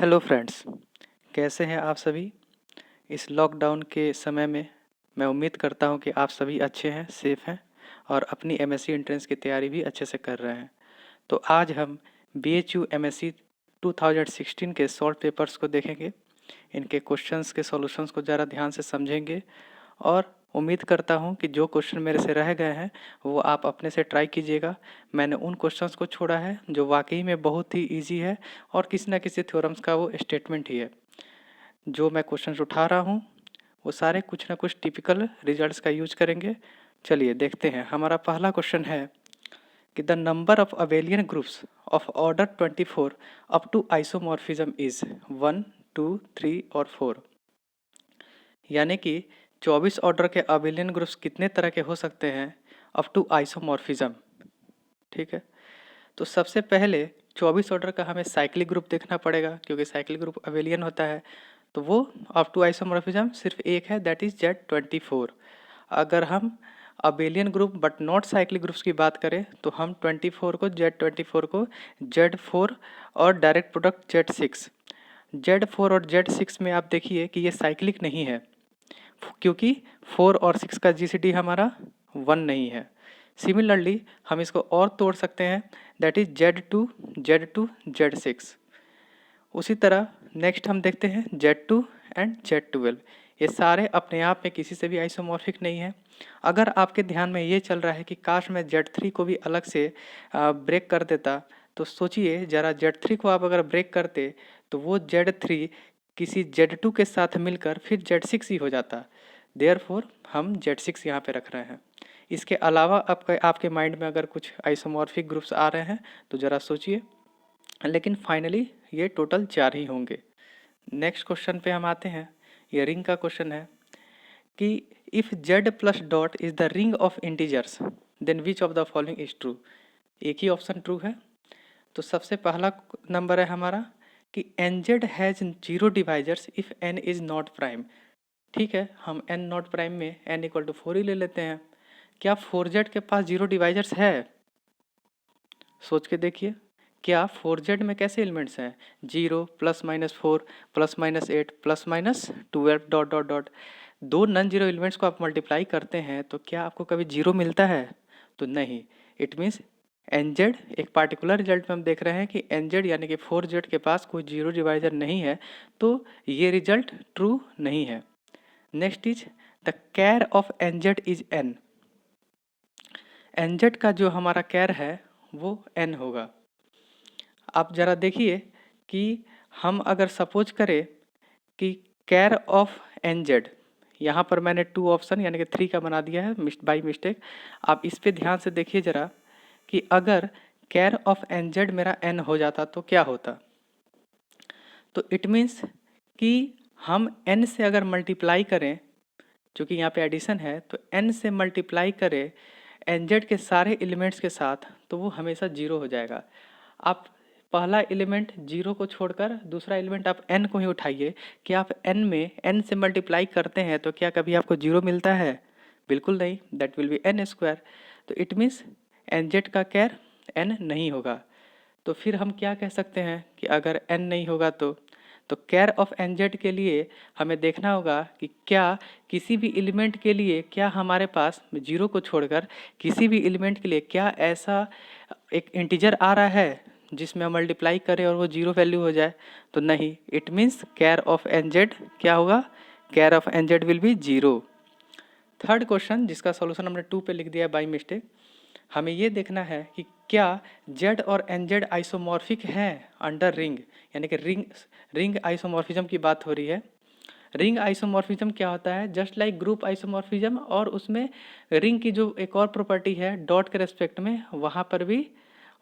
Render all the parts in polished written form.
Hello friends, कैसे हैं आप सभी। इस लॉकडाउन के समय में मैं उम्मीद करता हूं कि आप सभी अच्छे हैं, सेफ हैं और अपनी एमएससी एंट्रेंस की तैयारी भी अच्छे से कर रहे हैं। तो आज हम बीएचयू एमएससी 2016 के सॉल्व पेपर्स को देखेंगे, इनके क्वेश्चंस के सॉल्यूशंस को ज़रा ध्यान से समझेंगे और उम्मीद करता हूं कि जो क्वेश्चन मेरे से रह गए हैं वो आप अपने से ट्राई कीजिएगा। मैंने उन क्वेश्चंस को छोड़ा है जो वाकई में बहुत ही इजी है और किसी न किसी थ्योरम्स का वो स्टेटमेंट ही है। जो मैं क्वेश्चंस उठा रहा हूँ वो सारे कुछ ना कुछ टिपिकल रिजल्ट्स का यूज करेंगे। चलिए देखते हैं। हमारा पहला क्वेश्चन है कि the number of abelian groups of order 24 up to isomorphism is 1, 2, 3 और 4। यानी कि 24 ऑर्डर के अबेलियन ग्रुप्स कितने तरह के हो सकते हैं अप टू आइसोमॉर्फिज्म। ठीक है, तो सबसे पहले 24 ऑर्डर का हमें साइक्लिक ग्रुप देखना पड़ेगा क्योंकि साइक्लिक ग्रुप अबेलियन होता है। तो वो अप टू आइसोमॉर्फिज्म सिर्फ एक है, दैट इज Z24। अगर हम abelian group but not cyclic groups की बात करें तो हम 24 को Z24 को Z4 और डायरेक्ट प्रोडक्ट Z6। Z4 और Z6 में आप देखिए कि ये साइक्लिक नहीं है क्योंकि 4 और 6 का GCD हमारा 1 नहीं है। सिमिलरली हम इसको और तोड़ सकते हैं, that is Z2, Z2, Z6। उसी तरह नेक्स्ट हम देखते हैं Z2 एंड Z12। ये सारे अपने आप में किसी से भी आइसोमॉर्फिक नहीं है। अगर आपके ध्यान में ये चल रहा है कि काश मैं Z3 को भी अलग से ब्रेक कर देता, तो सोचिए ज़रा Z3 को आप अगर ब्रेक करते तो वो Z3 किसी Z2 के साथ मिलकर फिर Z6 ही हो जाता। देयरफॉर हम Z6 यहाँ पे रख रहे हैं। इसके अलावा आपके माइंड में अगर कुछ आइसोमॉर्फिक ग्रुप्स आ रहे हैं तो ज़रा सोचिए, लेकिन फाइनली ये टोटल 4 ही होंगे। नेक्स्ट क्वेश्चन पे हम आते हैं। ये रिंग का क्वेश्चन है कि if Z plus dot is the ring of integers then which of the following is true. एक ही ऑप्शन ट्रू है। तो सबसे पहला नंबर है हमारा कि NZ has 0 divisors if n is not prime. ठीक है, हम n नॉट प्राइम में n इक्वल टू 4 ही ले लेते हैं। क्या 4Z के पास 0 डिवाइजर्स है? सोच के देखिए, क्या 4Z में कैसे एलिमेंट्स हैं? 0 plus minus 4 plus minus 8 plus minus 12 dot dot dot. दो नॉन जीरो एलिमेंट्स को आप मल्टीप्लाई करते हैं तो क्या आपको कभी जीरो मिलता है? तो नहीं। इट मीन्स NZ, एक पार्टिकुलर रिजल्ट में हम देख रहे हैं कि NZ यानी कि 4Z के पास कोई जीरो डिवाइजर नहीं है, तो ये रिजल्ट ट्रू नहीं है। Next is the char of NZ is n। NZ का जो हमारा कैर है वो n होगा। आप ज़रा देखिए कि हम अगर सपोज करें कि कैर ऑफ NZ, यहाँ पर मैंने 2 ऑप्शन यानी कि 3 का बना दिया है बाई मिस्टेक। आप इस पे ध्यान से देखिए ज़रा कि अगर कैर ऑफ NZ मेरा n हो जाता तो क्या होता। तो इट मीन्स कि हम n से अगर मल्टीप्लाई करें, चूँकि यहाँ पे एडिशन है, तो n से मल्टीप्लाई करें NZ के सारे एलिमेंट्स के साथ तो वो हमेशा 0 हो जाएगा। आप पहला एलिमेंट 0 को छोड़कर दूसरा एलिमेंट आप n को ही उठाइए कि आप n में n से मल्टीप्लाई करते हैं तो क्या कभी आपको 0 मिलता है? बिल्कुल नहीं, that will B n square. तो इट मीन्स NZ का कैर n नहीं होगा। तो फिर हम क्या कह सकते हैं कि अगर n नहीं होगा तो कैर ऑफ NZ के लिए हमें देखना होगा कि क्या किसी भी एलिमेंट के लिए क्या हमारे पास 0 को छोड़कर किसी भी एलिमेंट के लिए क्या ऐसा एक इंटीजर आ रहा है जिसमें हम मल्टीप्लाई करें और वो 0 वैल्यू हो जाए। तो नहीं, it means char of NZ क्या होगा? Char of NZ will be 0। Third question जिसका सॉल्यूशन हमने 2 पे लिख दिया बाई मिस्टेक। हमें ये देखना है कि क्या Z और NZ आइसोमॉर्फिक हैं अंडर रिंग, यानी कि रिंग आइसोमॉर्फिज्म की बात हो रही है। रिंग आइसोमॉर्फिज्म क्या होता है? जस्ट लाइक ग्रुप आइसोमॉर्फिज्म, और उसमें रिंग की जो एक और प्रॉपर्टी है डॉट के रेस्पेक्ट में, वहाँ पर भी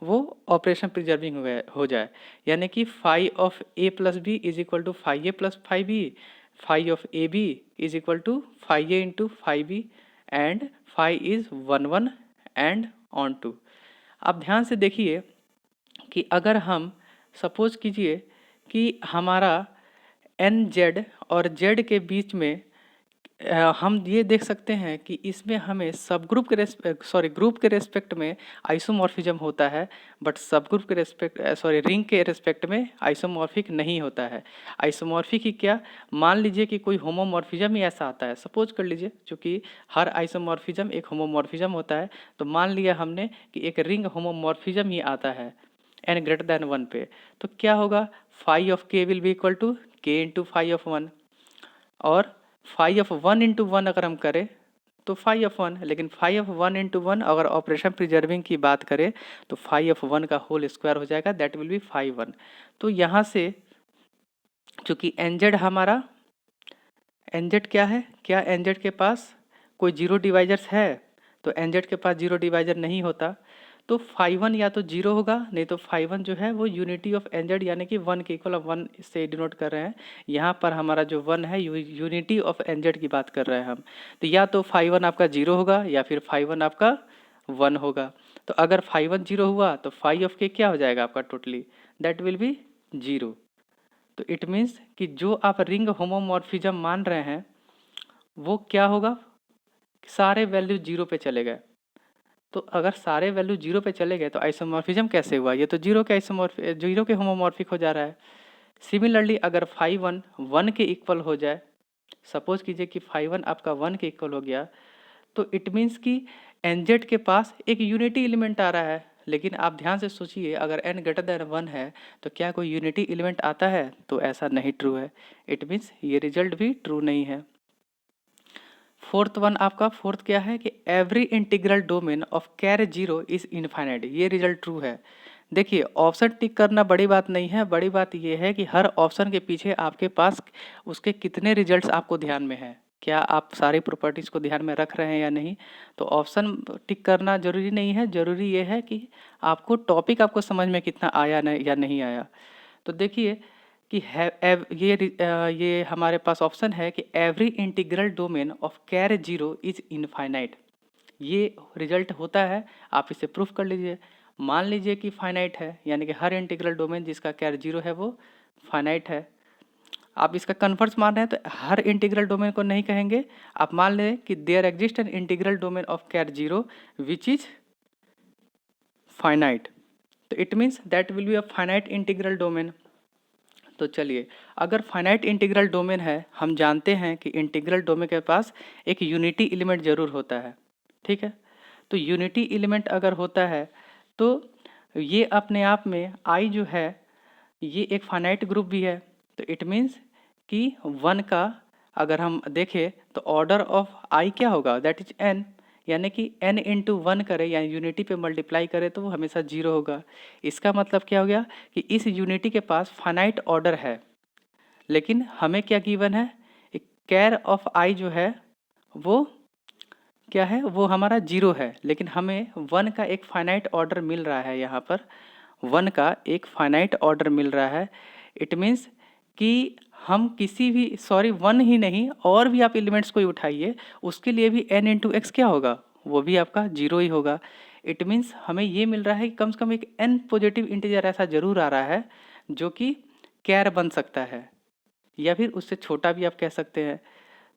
वो ऑपरेशन प्रिजर्विंग हो जाए। यानी कि phi of A plus B is equal to phi A plus phi B, phi of AB is equal to phi A into phi B, and phi is 1 1 and onto. आप ध्यान से देखिए कि अगर हम सपोज कीजिए कि हमारा NZ और Z के बीच में हम ये देख सकते हैं कि इसमें हमें सब ग्रुप के ग्रुप के रेस्पेक्ट में आइसोमॉर्फिज्म होता है, बट सब ग्रुप के रिंग के रेस्पेक्ट में आइसोमॉर्फिक नहीं होता है। आइसोमॉर्फिक ही क्या, मान लीजिए कि कोई होमोमॉर्फिज्म ही ऐसा आता है, सपोज कर लीजिए, क्योंकि हर आइसोमॉर्फिज्म एक होमोमॉर्फिज्म होता है, तो मान लिया हमने कि एक रिंग होमोमॉर्फिज्म ही आता है n greater than 1 पे, तो क्या होगा, फाई ऑफ के विल बी इक्वल टू के इंटू फाई ऑफ 1, और फाई ऑफ 1 इंटू 1 अगर हम करें तो फाई ऑफ 1, लेकिन फाई ऑफ 1 इंटू 1 अगर ऑपरेशन प्रिजर्विंग की बात करें तो फाई ऑफ 1 का होल स्क्वायर हो जाएगा, दैट विल बी फाई 1। तो यहाँ से चूंकि एनजेड हमारा, एनजेड क्या है, क्या एनजेड के पास कोई जीरो डिवाइजर्स है, तो एनजेड के पास जीरो डिवाइजर नहीं होता, तो फाई 1 या तो जीरो होगा, नहीं तो फाई 1 जो है वो यूनिटी ऑफ एनजेड यानी कि 1 के इक्वल, 1 से डिनोट कर रहे हैं। यहाँ पर हमारा जो 1 है यूनिटी ऑफ एनजेड की बात कर रहे हैं हम, तो या तो फाई 1 आपका जीरो होगा या फिर फाई 1 आपका 1 होगा। तो अगर फाई 1 जीरो हुआ तो फाई ऑफ के क्या हो जाएगा आपका totally, that will B zero. तो इट मीन्स कि जो आप रिंग होमोमॉर्फिज्म मान रहे हैं वो क्या होगा, सारे वैल्यू जीरो पे चले गए। तो अगर सारे वैल्यू जीरो पे चले गए तो आइसोमॉर्फिज्म कैसे हुआ, ये तो जीरो के होमोमॉर्फिक हो जा रहा है। सिमिलरली अगर फाई 1 1 के इक्वल हो जाए, सपोज कीजिए कि फाई 1 आपका 1 के इक्वल हो गया, तो इट मीन्स कि एनजेड के पास एक यूनिटी एलिमेंट आ रहा है। लेकिन आप ध्यान से सोचिए, अगर n ग्रेटर देन 1 है तो क्या कोई यूनिटी एलिमेंट आता है, तो ऐसा नहीं ट्रू है। इट मीन्स ये रिजल्ट भी ट्रू नहीं है। फोर्थ वन आपका, फोर्थ क्या है कि every integral domain of char zero is infinite, ये रिजल्ट ट्रू है। देखिए ऑप्शन टिक करना बड़ी बात नहीं है, बड़ी बात ये है कि हर ऑप्शन के पीछे आपके पास उसके कितने रिजल्ट्स आपको ध्यान में है, क्या आप सारी प्रॉपर्टीज़ को ध्यान में रख रहे हैं या नहीं। तो ऑप्शन टिक करना जरूरी नहीं है, जरूरी ये है कि आपको टॉपिक आपको समझ में कितना आया या नहीं आया। तो देखिए कि ये हमारे पास ऑप्शन है कि every integral domain of char zero is infinite, ये रिजल्ट होता है। आप इसे प्रूफ कर लीजिए। मान लीजिए कि फाइनाइट है, यानी कि हर इंटीग्रल डोमेन जिसका कैर जीरो है वो फाइनाइट है। आप इसका कन्वर्स मान रहे हैं तो हर इंटीग्रल डोमेन को नहीं कहेंगे, आप मान लें कि there exist an integral domain of char zero which is finite, तो it means that will be a finite integral domain. तो चलिए, अगर फाइनाइट इंटीग्रल डोमेन है, हम जानते हैं कि इंटीग्रल डोमेन के पास एक यूनिटी एलिमेंट जरूर होता है, ठीक है। तो यूनिटी एलिमेंट अगर होता है तो ये अपने आप में आई जो है ये एक फाइनाइट ग्रुप भी है, तो इट मीन्स कि 1 का अगर हम देखें तो ऑर्डर ऑफ आई क्या होगा, दैट इज n, यानी कि n इंटू 1 करें या यूनिटी पे मल्टीप्लाई करें तो वो हमेशा जीरो होगा। इसका मतलब क्या हो गया कि इस यूनिटी के पास फाइनाइट ऑर्डर है, लेकिन हमें क्या गिवन है, कैर ऑफ आई जो है वो क्या है, वो हमारा जीरो है, लेकिन हमें 1 का एक फाइनाइट ऑर्डर मिल रहा है, यहाँ पर 1 का एक फाइनाइट ऑर्डर मिल रहा है। इट मीन्स कि हम किसी भी 1 ही नहीं और भी आप एलिमेंट्स को उठाइए, उसके लिए भी n इंटू एक्स क्या होगा, वो भी आपका जीरो ही होगा। इट मीन्स हमें ये मिल रहा है कि कम से कम एक n पॉजिटिव इंटीजर ऐसा जरूर आ रहा है जो कि कैर बन सकता है, या फिर उससे छोटा भी आप कह सकते हैं।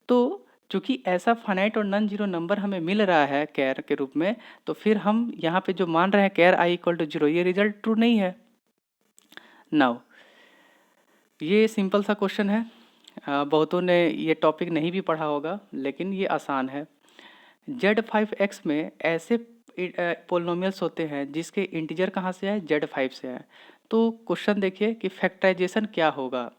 तो चूंकि ऐसा फाइनाइट और नॉन जीरो नंबर हमें मिल रहा है कैर के रूप में, तो फिर हम यहाँ पे जो मान रहे हैं कैर आई इक्वल टू जीरो, ये रिजल्ट ट्रू नहीं है। नाउ ये सिंपल सा क्वेश्चन है, बहुतों ने ये टॉपिक नहीं भी पढ़ा होगा, लेकिन ये आसान है। Z5X में ऐसे पोलिनोमियल्स होते हैं जिसके इंटीजर कहाँ से है, Z5 से है। तो क्वेश्चन देखिए कि फैक्टराइजेशन क्या होगा।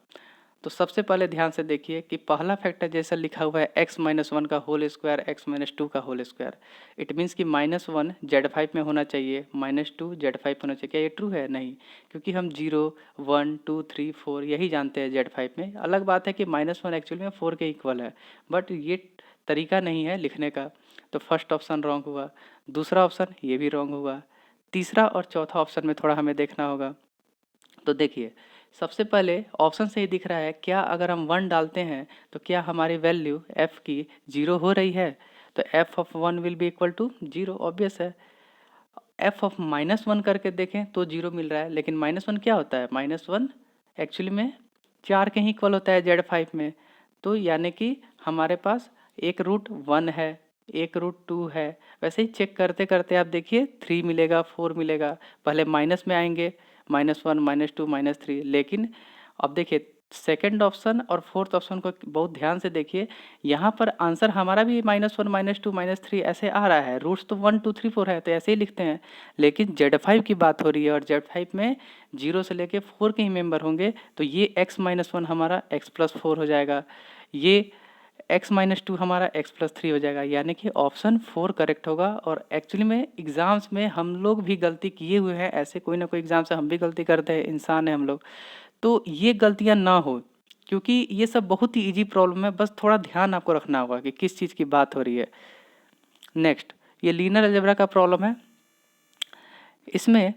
तो सबसे पहले ध्यान से देखिए कि पहला फैक्टराइजेशन लिखा हुआ है x-1 का होल स्क्वायर x-2 का होल स्क्वायर। इट मीन्स कि -1 Z5 में होना चाहिए, -2 Z5 होना चाहिए। क्या ये ट्रू है? नहीं, क्योंकि हम 0 1 2 3 4 यही जानते हैं Z5 में। अलग बात है कि -1 एक्चुअली में 4 के इक्वल है, बट ये तरीका नहीं है लिखने का। तो फर्स्ट ऑप्शन रॉन्ग हुआ, दूसरा ऑप्शन ये भी रॉन्ग हुआ, तीसरा और चौथा ऑप्शन में थोड़ा हमें देखना होगा। तो देखिए सबसे पहले ऑप्शन से ही दिख रहा है, क्या अगर हम 1 डालते हैं तो क्या हमारी वैल्यू f की 0 हो रही है, तो f of 1 will be equal to 0, obvious है। f ऑफ -1 करके देखें तो 0 मिल रहा है, लेकिन -1 क्या होता है, -1 एक्चुअली में 4 के ही इक्वल होता है Z5 में। तो यानी कि हमारे पास एक रूट 1 है, एक रूट 2 है। वैसे ही चेक करते करते आप देखिए 3 मिलेगा, 4 मिलेगा। पहले माइनस में आएंगे, -1 -2 -3, लेकिन अब देखिए सेकंड ऑप्शन और फोर्थ ऑप्शन को बहुत ध्यान से देखिए। यहाँ पर आंसर हमारा भी -1 -2 -3 ऐसे आ रहा है। रूट्स तो 1 2 3 4 है, तो ऐसे ही लिखते हैं। लेकिन Z5 की बात हो रही है और Z5 में 0 से लेके 4 के ही मेंबर होंगे, तो ये x-1 हमारा x+4 हो जाएगा। ये x-2 हमारा x+3 हो जाएगा, यानी कि ऑप्शन 4 करेक्ट होगा। और एक्चुअली में एग्ज़ाम्स में हम लोग भी गलती किए हुए हैं, ऐसे कोई ना कोई एग्ज़ाम से हम भी गलती करते हैं, इंसान है हम लोग। तो ये गलतियाँ ना हो, क्योंकि ये सब बहुत ही ईजी प्रॉब्लम है, बस थोड़ा ध्यान आपको रखना होगा कि किस चीज़ की बात हो रही है। नेक्स्ट, ये लीनियर अलजेब्रा का प्रॉब्लम है। इसमें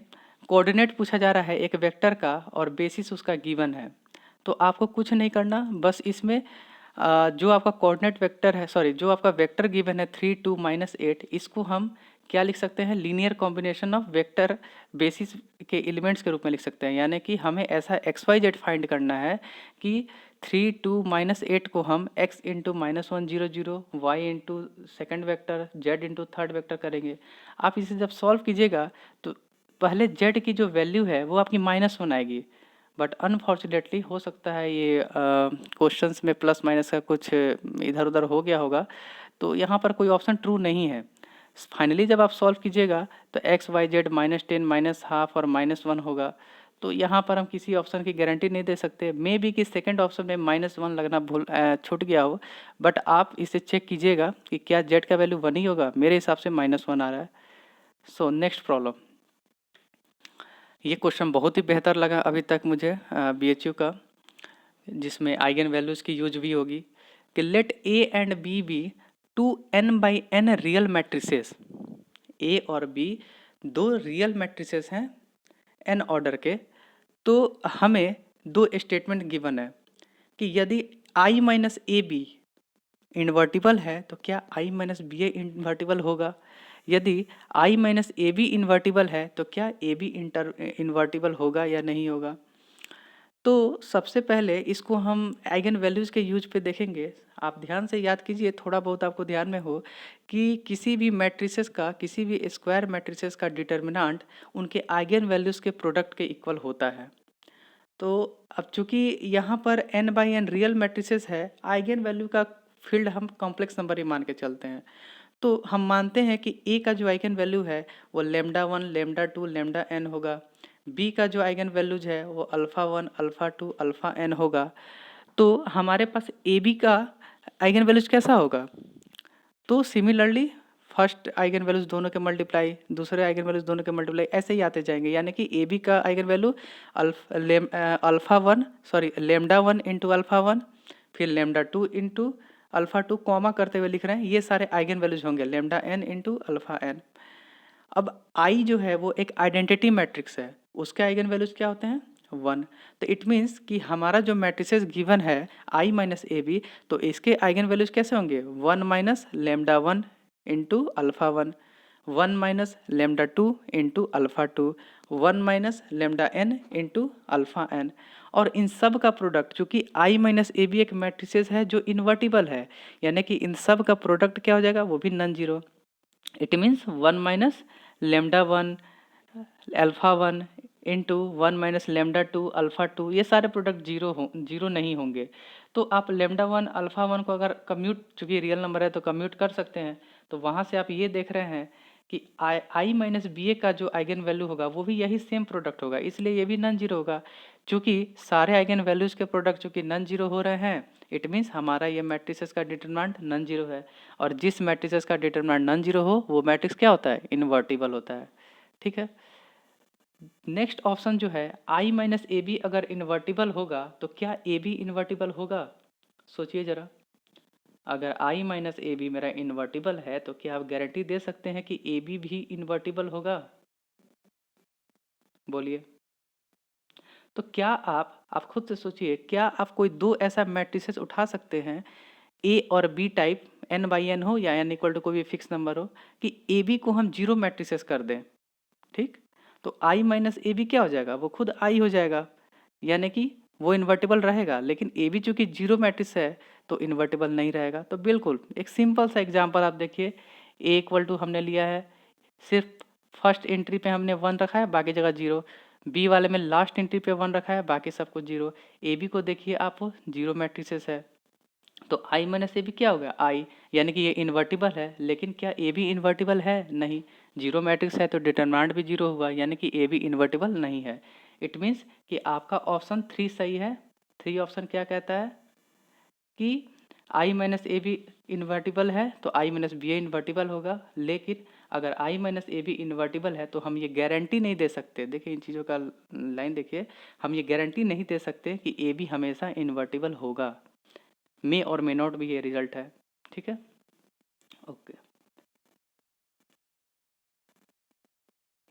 कोऑर्डिनेट पूछा जा रहा है एक वेक्टर का और बेसिस उसका गिवन है। तो आपको कुछ नहीं करना, बस इसमें जो आपका कोऑर्डिनेट वेक्टर है, सॉरी जो आपका वेक्टर गिवन है 3 2 -8, इसको हम क्या लिख सकते हैं, linear combination of vector basis के एलिमेंट्स के रूप में लिख सकते हैं। यानी कि हमें ऐसा XYZ फाइंड करना है कि 3 2 -8 को हम x into -1 0 0, y into second vector, z into third vector करेंगे। आप इसे जब सॉल्व कीजिएगा तो पहले z की जो वैल्यू है वो आपकी -1 आएगी, बट अनफॉर्चुनेटली हो सकता है ये क्वेश्चंस में प्लस माइनस का कुछ इधर उधर हो गया होगा, तो यहाँ पर कोई ऑप्शन ट्रू नहीं है। फाइनली जब आप सॉल्व कीजिएगा तो XYZ -10 -1/2 और -1 होगा। तो यहाँ पर हम किसी ऑप्शन की गारंटी नहीं दे सकते, मे बी कि सेकंड ऑप्शन में -1 लगना छूट गया हो, बट आप इसे चेक कीजिएगा कि क्या z का वैल्यू 1 ही होगा। मेरे हिसाब से -1 आ रहा है। सो नेक्स्ट प्रॉब्लम, ये क्वेश्चन बहुत ही बेहतर लगा अभी तक मुझे BHU का, जिसमें आइगन वैल्यूज़ की यूज भी होगी कि let A and B be 2n/n real matrices. A और B दो रियल मैट्रिसेस हैं n ऑर्डर के। तो हमें दो स्टेटमेंट गिवन है कि यदि I minus A B invertible है तो क्या I minus B A invertible होगा। यदि I minus A B invertible है तो क्या ए बी इन्वर्टिबल होगा या नहीं होगा। तो सबसे पहले इसको हम आइगन वैल्यूज़ के यूज पे देखेंगे। आप ध्यान से याद कीजिए, थोड़ा बहुत आपको ध्यान में हो कि किसी भी मैट्रिसेस का, किसी भी स्क्वायर मैट्रिसेस का डिटर्मिनेंट उनके आइगन वैल्यूज़ के प्रोडक्ट के इक्वल होता है। तो अब चूंकि यहाँ पर n/n रियल मैट्रिसेस है, आइगन वैल्यू का फील्ड हम कॉम्प्लेक्स नंबर ही मान के चलते हैं। तो हम मानते हैं कि A का जो आइगन वैल्यू है वो λ1 λ2 λn होगा। B का जो आइगन वैल्यूज है वो α1 α2 αn होगा। तो हमारे पास AB का आइगन वैल्यूज कैसा होगा। तो सिमिलरली फर्स्ट आइगन वैल्यूज दोनों के मल्टीप्लाई, दूसरे आइगन वैल्यूज दोनों के मल्टीप्लाई, ऐसे ही आते जाएंगे। यानी कि AB का आइगन वैल्यू λ1 इंटू α1, फिर λ2 इंटू α2 कॉमा करते हुए लिख रहे हैं, ये सारे आइगन वैल्यूज होंगे λn इंटू αn। अब I जो है वो एक आइडेंटिटी मैट्रिक्स है, उसके आइगन वैल्यूज क्या होते हैं 1। तो इट मीन्स कि हमारा जो मैट्रिसेस गिवन है I माइनस ए बी, तो इसके आइगन वैल्यूज कैसे होंगे 1 minus λ1 into α1, 1 minus λ2 into α2, 1 minus λn into αn। और इन सब का प्रोडक्ट, चूँकि I माइनस ए बी एक मैट्रिसेस है जो इन्वर्टिबल है, यानी कि इन सब का प्रोडक्ट क्या हो जाएगा, वो भी non zero. It means 1 minus λ1 α1 into 1 minus λ2 α2, ये सारे प्रोडक्ट जीरो नहीं होंगे। तो आप λ1 α1 को अगर कम्यूट, चूँकि रियल नंबर है तो कम्यूट कर सकते हैं। तो वहाँ से आप ये देख रहे हैं कि I माइनस बी ए का जो आइगन वैल्यू होगा वो भी यही सेम प्रोडक्ट होगा, इसलिए ये भी नॉन जीरो होगा। चूँकि सारे आइगन वैल्यूज़ के प्रोडक्ट चूँकि नॉन जीरो हो रहे हैं, इट मीन्स हमारा ये मैट्रिसेस का डिटरमिनेंट नॉन जीरो है। और जिस मैट्रिसेस का डिटरमिनेंट नॉन जीरो हो वो मैट्रिक्स क्या होता है, इन्वर्टिबल होता है। ठीक है। नेक्स्ट ऑप्शन जो है I माइनस ए बी अगर इन्वर्टिबल होगा तो क्या ए बी इन्वर्टिबल होगा। सोचिए ज़रा, अगर I माइनस ए बी मेरा इन्वर्टिबल है तो क्या आप गारंटी दे सकते हैं कि ए बी भी इन्वर्टिबल होगा। बोलिए। तो क्या आप खुद से सोचिए, क्या आप कोई दो ऐसा मैट्रिसेस उठा सकते हैं A और B टाइप n/n हो या n इक्वल टू कोई भी फिक्स नंबर हो, कि ए बी को हम जीरो मैट्रिसेस कर दें। ठीक, तो I माइनस ए बी क्या हो जाएगा, वो खुद I हो जाएगा, यानी कि वो इन्वर्टिबल रहेगा। लेकिन ए बी चूँकि जीरो मैट्रिक्स है तो इन्वर्टिबल नहीं रहेगा। तो बिल्कुल एक सिंपल सा एग्जांपल आप देखिए, ए इक्वल टू हमने लिया है, सिर्फ फर्स्ट एंट्री पे हमने 1 रखा है, बाकी जगह 0। बी वाले में लास्ट एंट्री पे 1 रखा है, बाकी सब कुछ 0। ए बी को देखिए आप, 0 मैट्रिसेस है, तो आई माइनस ए बी क्या हो गया, आई, यानी कि ये इन्वर्टिबल है। लेकिन क्या ए बी इन्वर्टिबल है, नहीं। 0 मैट्रिक्स है तो डिटरमिनेंट भी 0 हुआ, यानी कि ए बी इन्वर्टिबल नहीं है। इट मीन्स कि आपका ऑप्शन 3 सही है। 3 ऑप्शन क्या कहता है कि आई माइनस ए बी इन्वर्टिबल है, तो आई माइनस बी इन्वर्टिबल होगा। लेकिन अगर आई माइनस ए बी इन्वर्टिबल है तो हम ये गारंटी नहीं दे सकते, देखिए इन चीज़ों का लाइन देखिए, हम ये गारंटी नहीं दे सकते कि ए बी हमेशा इन्वर्टिबल होगा। मे और मे नॉट भी ये रिजल्ट है, ठीक है। ओके,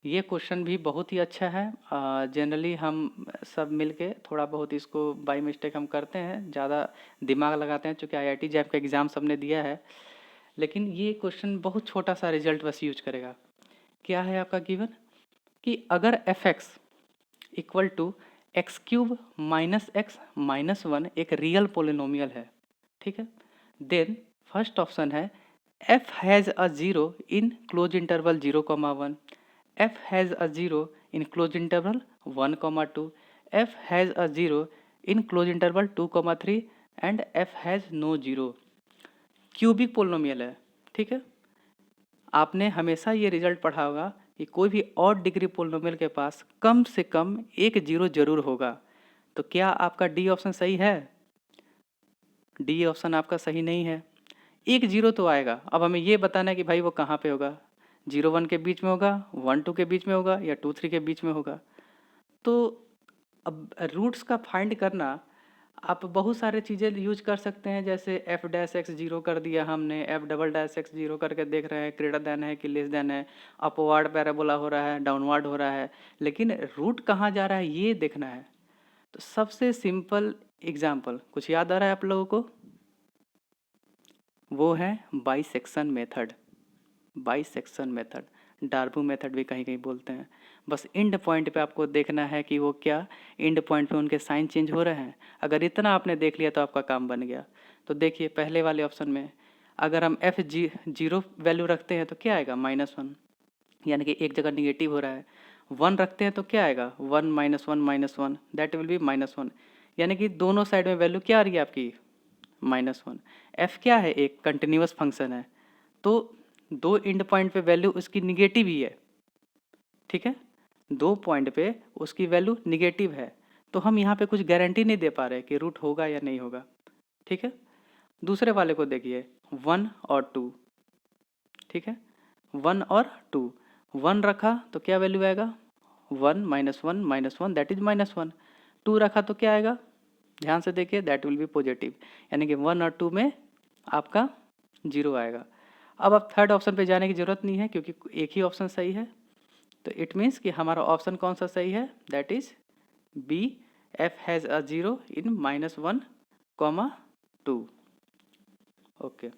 ये क्वेश्चन भी बहुत ही अच्छा है। जनरली हम सब मिलके थोड़ा बहुत इसको बाय मिस्टेक हम करते हैं, ज़्यादा दिमाग लगाते हैं, चूँकि आईआईटी जैम का एग्ज़ाम सबने दिया है। लेकिन ये क्वेश्चन बहुत छोटा सा रिजल्ट बस यूज करेगा। क्या है आपका गिवन कि अगर f x equal to x cube minus x minus 1 एक रियल पोलिनोमियल है, ठीक है, देन फर्स्ट ऑप्शन है f has a zero in close interval 0,1, f has a zero in close interval 1,2, f has a zero in close interval 2,3 and f has no zero. Cubic polynomial है, ठीक है। आपने हमेशा ये result पढ़ा होगा कि कोई भी ऑड डिग्री पोलिनोमियल के पास कम से कम एक जीरो जरूर होगा। तो क्या आपका डी ऑप्शन सही है? डी ऑप्शन आपका सही नहीं है। एक जीरो तो आएगा, अब हमें ये बताना है कि भाई वो कहाँ पे होगा, 0 1 के बीच में होगा, 1 2 के बीच में होगा, या 2 3 के बीच में होगा। तो अब रूट्स का फाइंड करना, आप बहुत सारे चीज़ें यूज कर सकते हैं, जैसे एफ डैश एक्स जीरो कर दिया हमने, F double dash x zero करके देख रहे हैं ग्रेटर देन है कि लेस देन है, अपवर्ड पैराबोला हो रहा है, डाउनवर्ड हो रहा है, लेकिन रूट कहाँ जा रहा है ये देखना है। तो सबसे सिंपल एग्जाम्पल कुछ याद आ रहा है आप लोगों को, वो है bisection method. Bisection method, Darboux method भी कहीं कहीं बोलते हैं। बस एंड पॉइंट पे आपको देखना है कि वो क्या, एंड पॉइंट पे उनके साइन चेंज हो रहे हैं। अगर इतना आपने देख लिया तो आपका काम बन गया। तो देखिए पहले वाले ऑप्शन में अगर हम एफ जीरो वैल्यू रखते हैं तो क्या आएगा, -1, यानी कि एक जगह निगेटिव हो रहा है। 1 रखते हैं तो क्या आएगा, 1 -1 दैट विल बी -1, यानी कि दोनों साइड में वैल्यू क्या आ रही है आपकी, -1। एफ क्या है, एक कंटिन्यूस फंक्शन है, तो दो एंड पॉइंट पे वैल्यू उसकी निगेटिव ही है, ठीक है, 2 पॉइंट पे उसकी वैल्यू निगेटिव है। तो हम यहाँ पे कुछ गारंटी नहीं दे पा रहे कि रूट होगा या नहीं होगा, ठीक है। दूसरे वाले को देखिए 1 और 2, ठीक है, 1 और 2, 1 रखा तो क्या वैल्यू आएगा, 1 -1 दैट इज -1। 2 रखा तो क्या आएगा, ध्यान से देखिए, दैट विल बी पॉजिटिव, यानी कि 1 और 2 में आपका 0 आएगा। अब आप थर्ड ऑप्शन पे जाने की ज़रूरत नहीं है क्योंकि एक ही ऑप्शन सही है। तो इट मीन्स कि हमारा ऑप्शन कौन सा सही है, that is B, f has a zero in -1,2। Okay,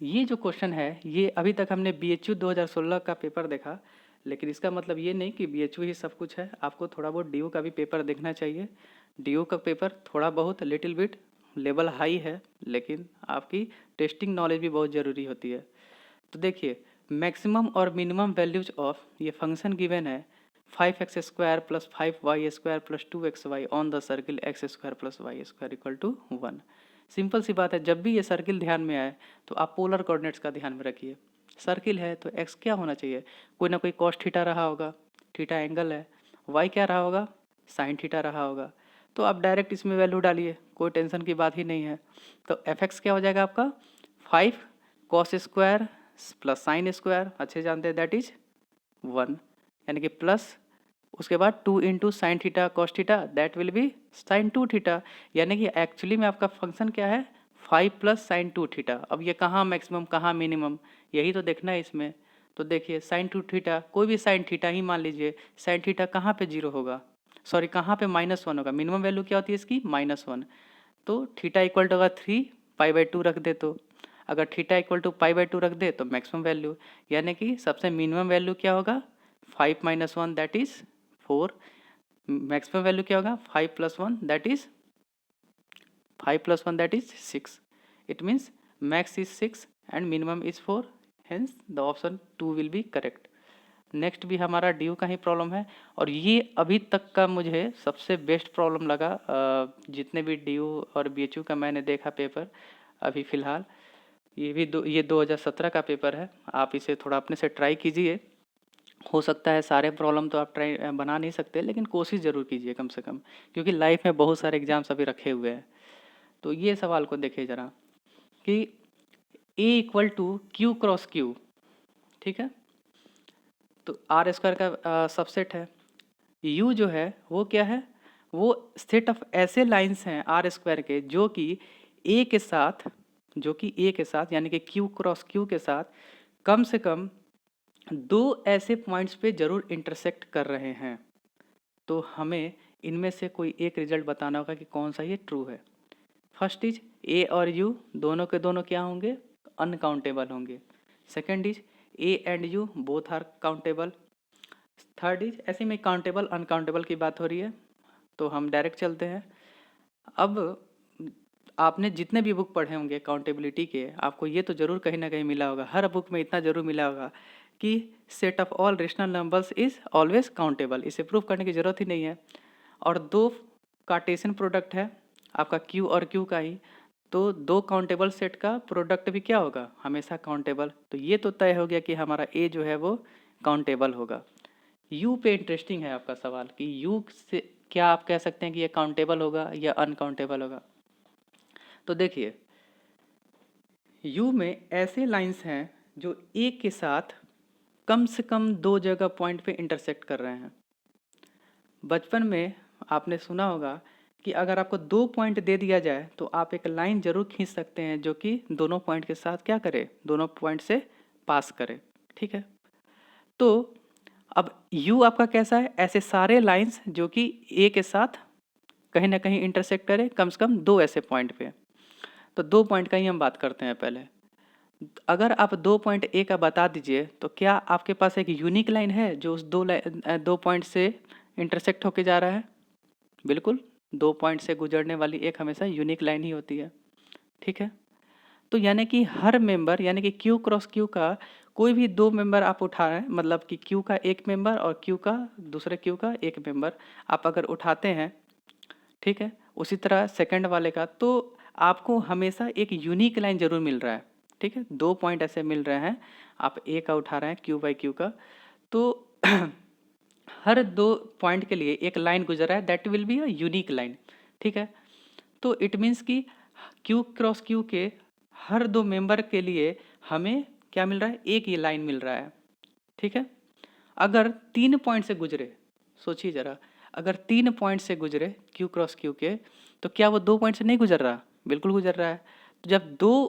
ये जो क्वेश्चन है ये अभी तक हमने BHU 2016 का पेपर देखा, लेकिन इसका मतलब ये नहीं कि BHU ही सब कुछ है। आपको थोड़ा बहुत DU का भी पेपर देखना चाहिए। DU का पेपर थोड़ा बहुत लिटिल बिट लेवल हाई है, लेकिन आपकी टेस्टिंग नॉलेज भी बहुत ज़रूरी होती है। तो देखिए मैक्सिमम और मिनिमम वैल्यूज ऑफ ये फंक्शन गिवन है 5x² + 5y² + 2xy on the circle x² + y² = 1। Simple सी बात है, जब भी ये सर्किल ध्यान में आए तो आप पोलर कोऑर्डिनेट्स का ध्यान में रखिए। सर्किल है तो x क्या होना चाहिए, कोई ना कोई कॉस थीटा रहा होगा, थीटा एंगल है, y क्या रहा होगा, साइन थीटा रहा होगा। तो आप डायरेक्ट इसमें वैल्यू डालिए, कोई टेंशन की बात ही नहीं है। तो एफ क्या हो जाएगा आपका, 5 cos square plus sine square, अच्छे जानते हैं दैट इज 1, यानी कि प्लस उसके बाद 2 into sine theta cos theta that will be sine 2 theta, यानी कि एक्चुअली में आपका फंक्शन क्या है, 5 + साइन 2 थीटा। अब ये कहाँ मैक्सिमम कहाँ मिनिमम, यही तो देखना है इसमें। तो देखिए साइन 2 थीटा, कोई भी साइन थीटा ही मान लीजिए, साइन थीटा कहाँ पे 0 होगा, सॉरी कहाँ पे -1 होगा, मिनिमम वैल्यू क्या होती है इसकी, -1। तो थीटा इक्वल टू अगर 3 π/2 रख दे, तो अगर थीटा इक्वल टू π/2 रख दे तो मैक्सिमम वैल्यू, यानी कि सबसे मिनिमम वैल्यू क्या होगा, 5 - 1 दैट इज 4। मैक्सिमम वैल्यू क्या होगा, 5 + 1 that is 6. It means max is 6 and minimum is 4. Hence the option 2 will be correct. Next भी हमारा ड्यू का ही प्रॉब्लम है और ये अभी तक का मुझे सबसे बेस्ट प्रॉब्लम लगा जितने भी ड्यू और बीएचयू का मैंने देखा पेपर अभी फ़िलहाल। ये 2017 का पेपर है। आप इसे थोड़ा अपने से ट्राई कीजिए। हो सकता है सारे प्रॉब्लम तो आप ट्राई बना नहीं सकते, लेकिन कोशिश ज़रूर कीजिए कम से कम, क्योंकि लाइफ में बहुत सारे एग्जाम्स अभी रखे हुए हैं। तो ये सवाल को देखिए ज़रा कि A = Q × Q, ठीक है। तो R² का सबसेट है। U जो है वो क्या है, वो सेट ऑफ ऐसे लाइंस हैं R² के जो कि A के साथ यानी कि Q × Q के साथ कम से कम 2 ऐसे पॉइंट्स पे ज़रूर इंटरसेक्ट कर रहे हैं। तो हमें इनमें से कोई एक रिजल्ट बताना होगा कि कौन सा ये ट्रू है। फर्स्ट इज A और U दोनों के दोनों क्या होंगे, अनकाउंटेबल होंगे। Second is A and U both are countable. Third is, ऐसे में काउंटेबल अनकाउंटेबल की बात हो रही है, तो हम डायरेक्ट चलते हैं। अब आपने जितने भी बुक पढ़े होंगे काउंटेबिलिटी के, आपको ये तो ज़रूर कहीं ना कहीं मिला होगा, हर बुक में इतना ज़रूर मिला होगा कि set of all rational numbers is always countable. इसे प्रूव करने की ज़रूरत ही नहीं है। और 2 कार्टेशियन प्रोडक्ट है आपका Q और Q का ही, तो 2 काउंटेबल सेट का प्रोडक्ट भी क्या होगा, हमेशा काउंटेबल। तो ये तो तय हो गया कि हमारा A जो है वो काउंटेबल होगा। U पे इंटरेस्टिंग है आपका सवाल कि U से क्या आप कह सकते हैं कि ये काउंटेबल होगा या अनकाउंटेबल होगा। तो देखिए U में ऐसे लाइंस हैं जो A के साथ कम से कम 2 जगह पॉइंट पे इंटरसेक्ट कर रहे हैं। बचपन में आपने सुना होगा कि अगर आपको 2 पॉइंट दे दिया जाए तो आप एक लाइन जरूर खींच सकते हैं जो कि दोनों पॉइंट के साथ क्या करे, दोनों पॉइंट से पास करे, ठीक है। तो अब U आपका कैसा है, ऐसे सारे लाइंस जो कि A के साथ कहीं ना कहीं इंटरसेक्ट करे कम से कम 2 ऐसे पॉइंट पे। तो 2 पॉइंट का ही हम बात करते हैं पहले। अगर आप 2 पॉइंट A का बता दीजिए तो क्या आपके पास एक यूनिक लाइन है जो उस 2 पॉइंट से इंटरसेक्ट होके जा रहा है? बिल्कुल, 2 पॉइंट से गुजरने वाली एक हमेशा यूनिक लाइन ही होती है, ठीक है। तो यानी कि हर मेंबर यानी कि Q × Q का कोई भी 2 मेंबर आप उठा रहे हैं, मतलब कि Q का एक मेंबर और Q का दूसरे Q का एक मेंबर आप अगर उठाते हैं, ठीक है, उसी तरह सेकंड वाले का, तो आपको हमेशा एक यूनिक लाइन ज़रूर मिल रहा है, ठीक है। 2 पॉइंट ऐसे मिल रहे हैं, आप A का उठा रहे हैं Q/Q का, तो हर 2 पॉइंट के लिए एक लाइन गुजर रहा है, that will be a unique line, ठीक है। तो इट मीन्स कि Q × Q के हर 2 मेंबर के लिए हमें क्या मिल रहा है, एक ही लाइन मिल रहा है, ठीक है। अगर 3 पॉइंट से गुजरे, सोचिए ज़रा, अगर 3 पॉइंट से गुजरे Q × Q के, तो क्या वो 2 पॉइंट से नहीं गुजर रहा? बिल्कुल गुजर रहा है। तो जब 2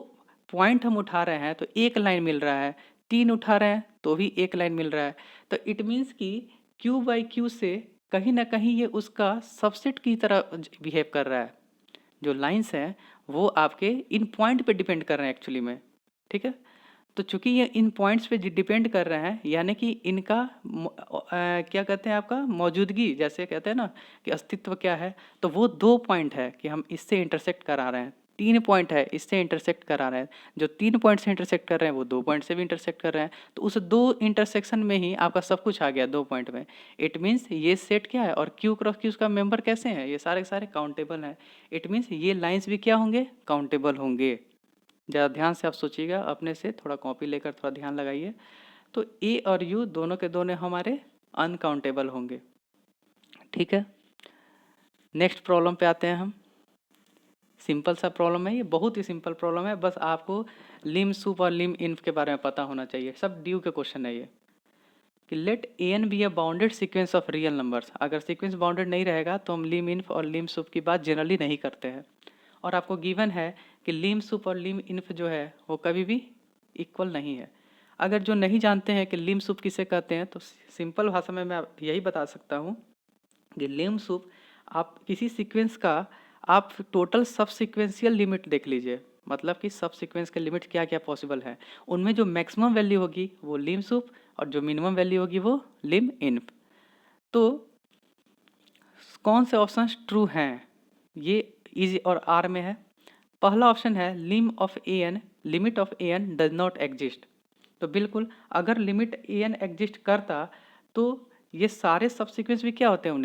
पॉइंट हम उठा रहे हैं तो एक लाइन मिल रहा है, 3 उठा रहे हैं तो भी एक लाइन मिल रहा है। तो इट मीन्स कि Q/Q से कहीं ना कहीं ये उसका सबसेट की तरह बिहेव कर रहा है। जो लाइंस हैं वो आपके इन पॉइंट पे डिपेंड कर रहे हैं एक्चुअली में, ठीक है। तो चूंकि ये इन पॉइंट्स पे डिपेंड कर रहे हैं, यानी कि इनका क्या कहते हैं, आपका मौजूदगी, जैसे कहते हैं ना कि अस्तित्व क्या है, तो वो 2 पॉइंट है कि हम इससे इंटरसेक्ट करा रहे हैं, 3 पॉइंट है इससे इंटरसेक्ट करा रहे हैं, जो 3 पॉइंट से इंटरसेक्ट कर रहे हैं वो 2 पॉइंट से भी इंटरसेक्ट कर रहे हैं, तो उस 2 इंटरसेक्शन में ही आपका सब कुछ आ गया 2 पॉइंट में। इट मीन्स ये सेट क्या है, और Q × Q का मेंबर कैसे हैं, ये सारे के सारे काउंटेबल हैं। इट मीन्स ये लाइन्स भी क्या होंगे, काउंटेबल होंगे। ज़्यादा ध्यान से आप सोचिएगा, अपने से थोड़ा कॉपी लेकर थोड़ा ध्यान लगाइए। तो A और U दोनों के दोनों हमारे अनकाउंटेबल होंगे, ठीक है। नेक्स्ट प्रॉब्लम पे आते हैं हम। सिंपल सा प्रॉब्लम है ये, बहुत ही सिंपल प्रॉब्लम है, बस आपको लिम सुप और लिम इन्फ के बारे में पता होना चाहिए। सब ड्यू के क्वेश्चन है ये कि let an be a bounded sequence of real numbers. अगर सीक्वेंस बाउंडेड नहीं रहेगा तो हम लिम इन्फ और लिम सुप की बात जनरली नहीं करते हैं। और आपको गिवन है कि लिम सुप और लिम इन्फ जो है वो कभी भी इक्वल नहीं है। अगर जो नहीं जानते हैं कि लिम सुप किसे कहते हैं, तो सिंपल भाषा में मैं यही बता सकता हूँ कि लिम सुप, आप किसी सीक्वेंस का आप टोटल सब सीक्वेंशियल लिमिट देख लीजिए, मतलब कि सब सीक्वेंस के लिमिट क्या क्या पॉसिबल है, उनमें जो मैक्सिमम वैल्यू होगी वो लिम सुप और जो मिनिमम वैल्यू होगी वो लिम इन्फ। तो कौन से ऑप्शंस ट्रू हैं, ये इज और आर में है। पहला ऑप्शन है limit of a n does not exist. तो बिल्कुल, अगर लिमिट ए एन एग्जिस्ट करता तो ये सारे सबसीक्वेंस भी क्या होते हैं,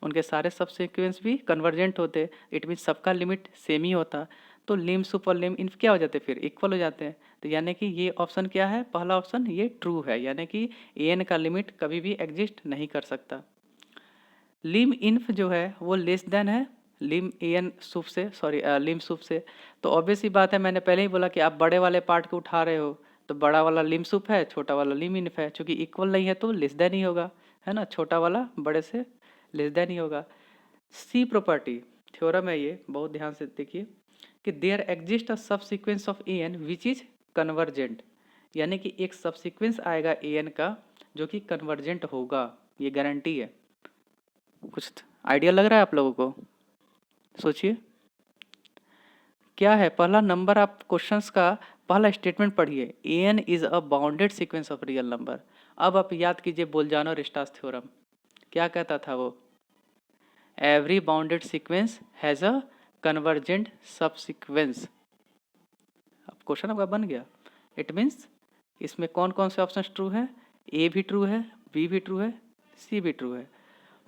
उनके सारे सबसीक्वेंस भी कन्वर्जेंट होते। इट मीन सबका लिमिट सेम ही होता। तो लिम सुप और लिम इन्फ क्या हो जाते, फिर इक्वल हो जाते हैं। तो यानी कि ये ऑप्शन क्या है, पहला ऑप्शन ये ट्रू है, यानी कि ए एन का लिमिट कभी भी एग्जिस्ट नहीं कर सकता। लिम इन्फ जो है वो लेस देन है लिम ए एन सूप से, सॉरी लिम सूप से। तो ऑब्वियस ही बात है, मैंने पहले ही बोला कि आप बड़े वाले पार्ट को उठा रहे हो, तो बड़ा वाला लिम सूप है, छोटा वाला लिम इन्फ है। चूंकि इक्वल नहीं है तो लेस देन ही होगा, है ना, छोटा वाला बड़े से लेस देन ही होगा। सी प्रॉपर्टी थ्योरम है, ये बहुत ध्यान से देखिए कि there exist a subsequence of a n which is convergent, यानी कि एक सब सीक्वेंस आएगा ए एन का जो कि कन्वर्जेंट होगा, ये गारंटी है। कुछ आइडिया लग रहा है आप लोगों को? सोचिए क्या है पहला नंबर। आप क्वेश्चंस का पहला स्टेटमेंट पढ़िए, a n is a bounded sequence of real number. अब आप याद कीजिए बोल्जानो रिस्टास थ्योरम, क्या कहता था वो, every bounded sequence has a convergent subsequence. अब क्वेश्चन आपका बन गया। इट मीन्स इसमें कौन कौन से ऑप्शन ट्रू है, ए भी ट्रू है, बी भी ट्रू है, सी भी ट्रू है।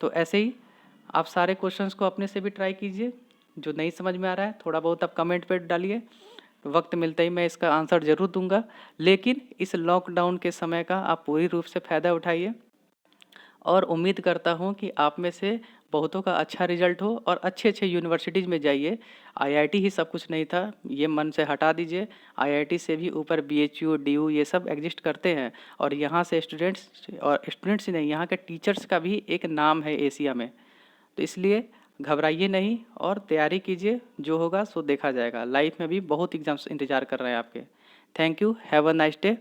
तो ऐसे ही आप सारे क्वेश्चंस को अपने से भी ट्राई कीजिए। जो नहीं समझ में आ रहा है थोड़ा बहुत आप कमेंट पे डालिए, वक्त मिलते ही मैं इसका आंसर ज़रूर दूंगा। लेकिन इस लॉकडाउन के समय का आप पूरी रूप से फ़ायदा उठाइए और उम्मीद करता हूं कि आप में से बहुतों का अच्छा रिजल्ट हो और अच्छे अच्छे यूनिवर्सिटीज़ में जाइए। आईआईटी ही सब कुछ नहीं था, ये मन से हटा दीजिए। आईआईटी से भी ऊपर बीएचयू डीयू ये सब एग्जिस्ट करते हैं और यहाँ से स्टूडेंट्स ही नहीं, यहाँ के टीचर्स का भी एक नाम है एशिया में। तो इसलिए घबराइए नहीं और तैयारी कीजिए, जो होगा सो देखा जाएगा। लाइफ में भी बहुत एग्जाम्स इंतज़ार कर रहे हैं आपके। Thank you, have a nice day.